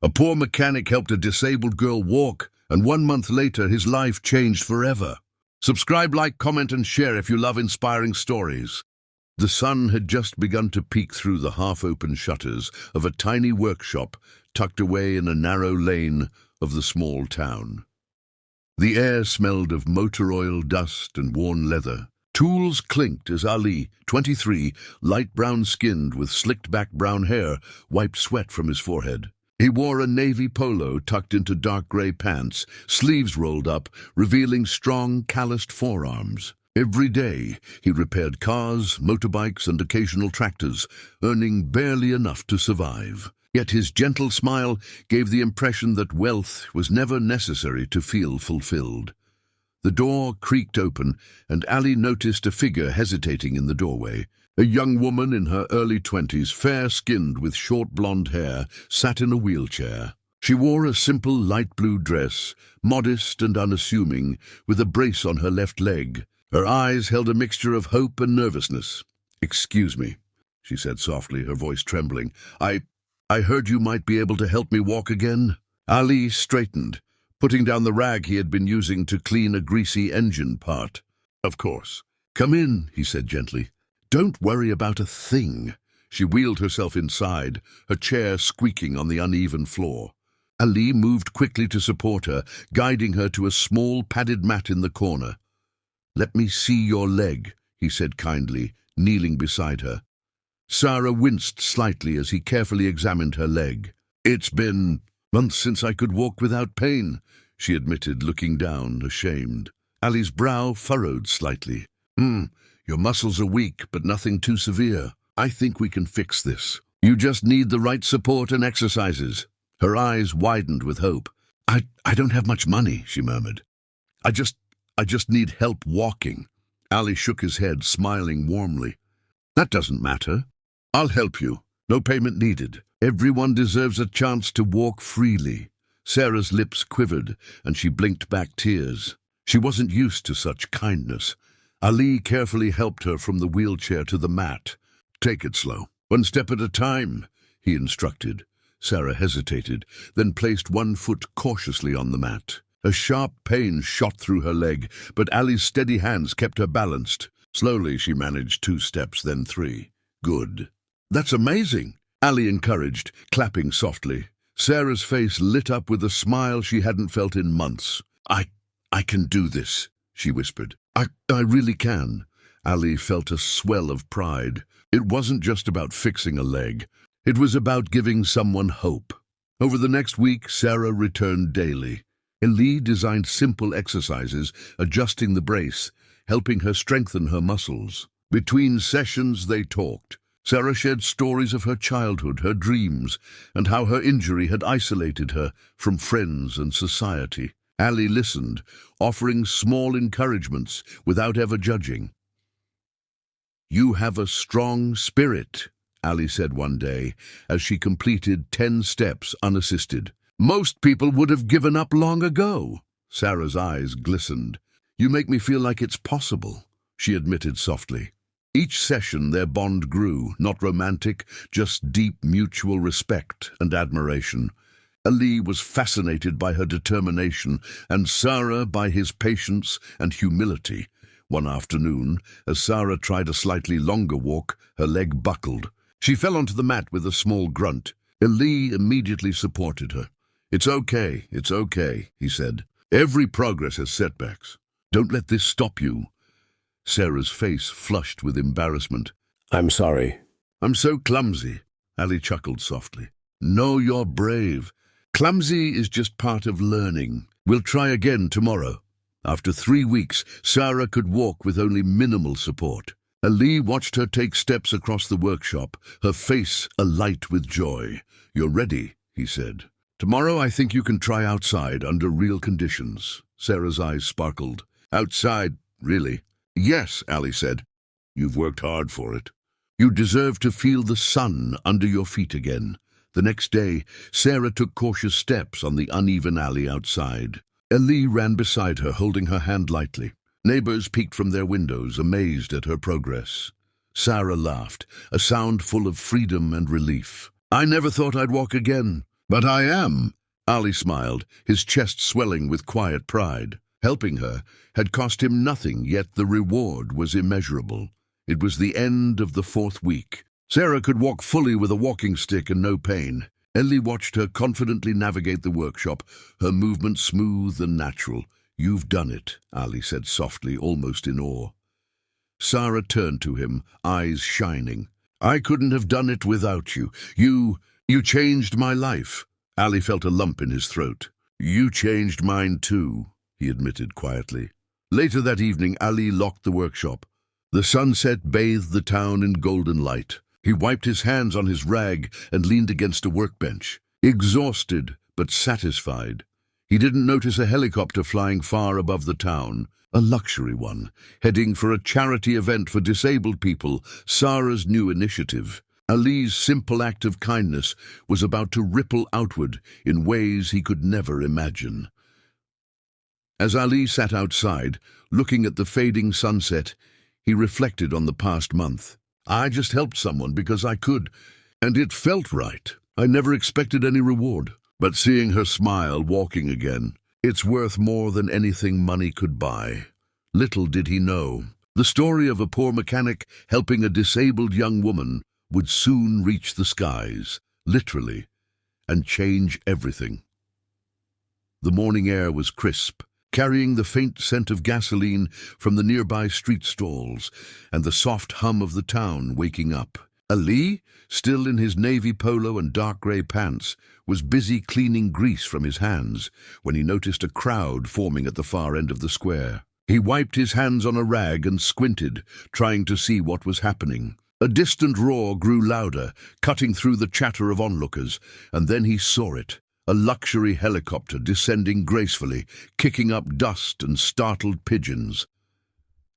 A poor mechanic helped a disabled girl walk, and 1 month later his life changed forever. Subscribe, like, comment, and share if you love inspiring stories. The sun had just begun to peek through the half-open shutters of a tiny workshop tucked away in a narrow lane of the small town. The air smelled of motor oil, dust, and worn leather. Tools clinked as Ali, 23, light brown-skinned with slicked-back brown hair, wiped sweat from his forehead. He wore a navy polo tucked into dark grey pants, sleeves rolled up, revealing strong, calloused forearms. Every day, he repaired cars, motorbikes, and occasional tractors, earning barely enough to survive. Yet his gentle smile gave the impression that wealth was never necessary to feel fulfilled. The door creaked open, and Ali noticed a figure hesitating in the doorway. A young woman in her early 20s, fair-skinned with short blonde hair, sat in a wheelchair. She wore a simple light blue dress, modest and unassuming, with a brace on her left leg. Her eyes held a mixture of hope and nervousness. "Excuse me," she said softly, her voice trembling. I heard you might be able to help me walk again." Ali straightened, putting down the rag he had been using to clean a greasy engine part. "Of course. Come in," he said gently. "Don't worry about a thing." She wheeled herself inside, her chair squeaking on the uneven floor. Ali moved quickly to support her, guiding her to a small padded mat in the corner. "Let me see your leg," he said kindly, kneeling beside her. Sarah winced slightly as he carefully examined her leg. "It's been months since I could walk without pain," she admitted, looking down, ashamed. Ali's brow furrowed slightly. Your muscles are weak, but nothing too severe. I think we can fix this. You just need the right support and exercises." Her eyes widened with hope. I don't have much money," she murmured. I just need help walking." Ali shook his head, smiling warmly. "That doesn't matter. I'll help you. No payment needed. Everyone deserves a chance to walk freely." Sarah's lips quivered, and she blinked back tears. She wasn't used to such kindness. Ali carefully helped her from the wheelchair to the mat. "Take it slow. 1 step at a time," he instructed. Sarah hesitated, then placed 1 foot cautiously on the mat. A sharp pain shot through her leg, but Ali's steady hands kept her balanced. Slowly she managed 2 steps, then 3. "Good." "That's amazing," Ali encouraged, clapping softly. Sarah's face lit up with a smile she hadn't felt in months. I can do this," she whispered. I really can." Ali felt a swell of pride. It wasn't just about fixing a leg. It was about giving someone hope. Over the next week, Sarah returned daily. Ali designed simple exercises, adjusting the brace, helping her strengthen her muscles. Between sessions, they talked. Sarah shared stories of her childhood, her dreams, and how her injury had isolated her from friends and society. Ali listened, offering small encouragements without ever judging. "You have a strong spirit," Ali said one day, as she completed 10 steps unassisted. "Most people would have given up long ago." Sarah's eyes glistened. "You make me feel like it's possible," she admitted softly. Each session their bond grew, not romantic, just deep mutual respect and admiration. Ali was fascinated by her determination, and Sarah by his patience and humility. One afternoon, as Sarah tried a slightly longer walk, her leg buckled. She fell onto the mat with a small grunt. Ali immediately supported her. It's okay," he said. "Every progress has setbacks. Don't let this stop you." Sarah's face flushed with embarrassment. "I'm sorry." "I'm so clumsy," Ali chuckled softly. "No, you're brave. Clumsy is just part of learning. We'll try again tomorrow." After 3 weeks, Sarah could walk with only minimal support. Ali watched her take steps across the workshop, her face alight with joy. "You're ready," he said. "Tomorrow I think you can try outside under real conditions." Sarah's eyes sparkled. "Outside, really?" "Yes," Ali said. "You've worked hard for it. You deserve to feel the sun under your feet again." The next day, Sarah took cautious steps on the uneven alley outside. Ali ran beside her, holding her hand lightly. Neighbors peeked from their windows, amazed at her progress. Sarah laughed, a sound full of freedom and relief. "I never thought I'd walk again, "But I am." Ali smiled, his chest swelling with quiet pride. Helping her had cost him nothing, yet the reward was immeasurable. It was the end of the 4th week. Sarah could walk fully with a walking stick and no pain. Ellie watched her confidently navigate the workshop, her movement smooth and natural. "You've done it," Ali said softly, almost in awe. Sarah turned to him, eyes shining. "I couldn't have done it without you. You changed my life." Ali felt a lump in his throat. "You changed mine too," he admitted quietly. Later that evening, Ali locked the workshop. The sunset bathed the town in golden light. He wiped his hands on his rag and leaned against a workbench, exhausted but satisfied. He didn't notice a helicopter flying far above the town, a luxury one, heading for a charity event for disabled people, Sarah's new initiative. Ali's simple act of kindness was about to ripple outward in ways he could never imagine. As Ali sat outside, looking at the fading sunset, he reflected on the past month. "I just helped someone because I could, and it felt right. I never expected any reward. But seeing her smile, walking again, it's worth more than anything money could buy." Little did he know, the story of a poor mechanic helping a disabled young woman would soon reach the skies, literally, and change everything. The morning air was crisp, carrying the faint scent of gasoline from the nearby street stalls and the soft hum of the town waking up. Ali, still in his navy polo and dark grey pants, was busy cleaning grease from his hands when he noticed a crowd forming at the far end of the square. He wiped his hands on a rag and squinted, trying to see what was happening. A distant roar grew louder, cutting through the chatter of onlookers, and then he saw it. A luxury helicopter descending gracefully, kicking up dust and startled pigeons.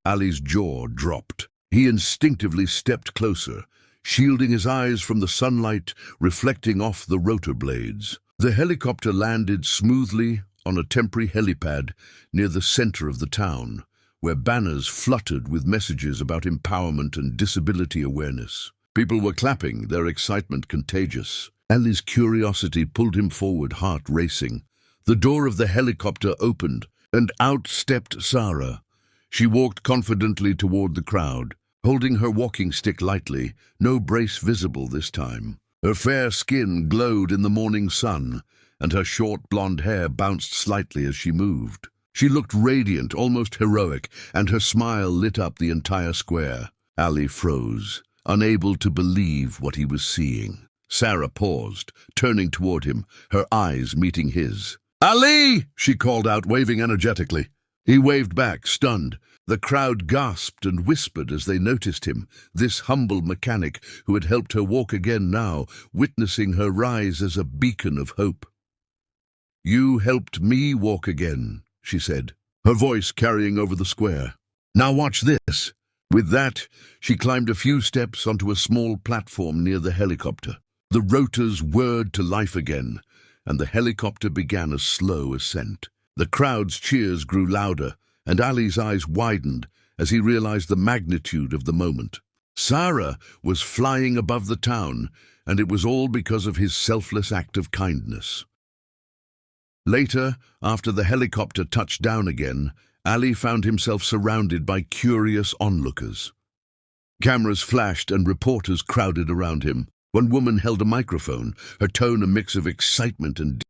Ali's jaw dropped. He instinctively stepped closer, shielding his eyes from the sunlight reflecting off the rotor blades. The helicopter landed smoothly on a temporary helipad near the center of the town, where banners fluttered with messages about empowerment and disability awareness. People were clapping, their excitement contagious. Ali's curiosity pulled him forward, heart racing. The door of the helicopter opened, and out stepped Sarah. She walked confidently toward the crowd, holding her walking stick lightly, no brace visible this time. Her fair skin glowed in the morning sun, and her short blonde hair bounced slightly as she moved. She looked radiant, almost heroic, and her smile lit up the entire square. Ali froze, unable to believe what he was seeing. Sarah paused, turning toward him, her eyes meeting his. "Ali!" she called out, waving energetically. He waved back, stunned. The crowd gasped and whispered as they noticed him, this humble mechanic who had helped her walk again now, witnessing her rise as a beacon of hope. "You helped me walk again," she said, her voice carrying over the square. "Now watch this." With that, she climbed a few steps onto a small platform near the helicopter. The rotors whirred to life again, and the helicopter began a slow ascent. The crowd's cheers grew louder, and Ali's eyes widened as he realized the magnitude of the moment. Sarah was flying above the town, and it was all because of his selfless act of kindness. Later, after the helicopter touched down again, Ali found himself surrounded by curious onlookers. Cameras flashed and reporters crowded around him. One woman held a microphone, her tone a mix of excitement and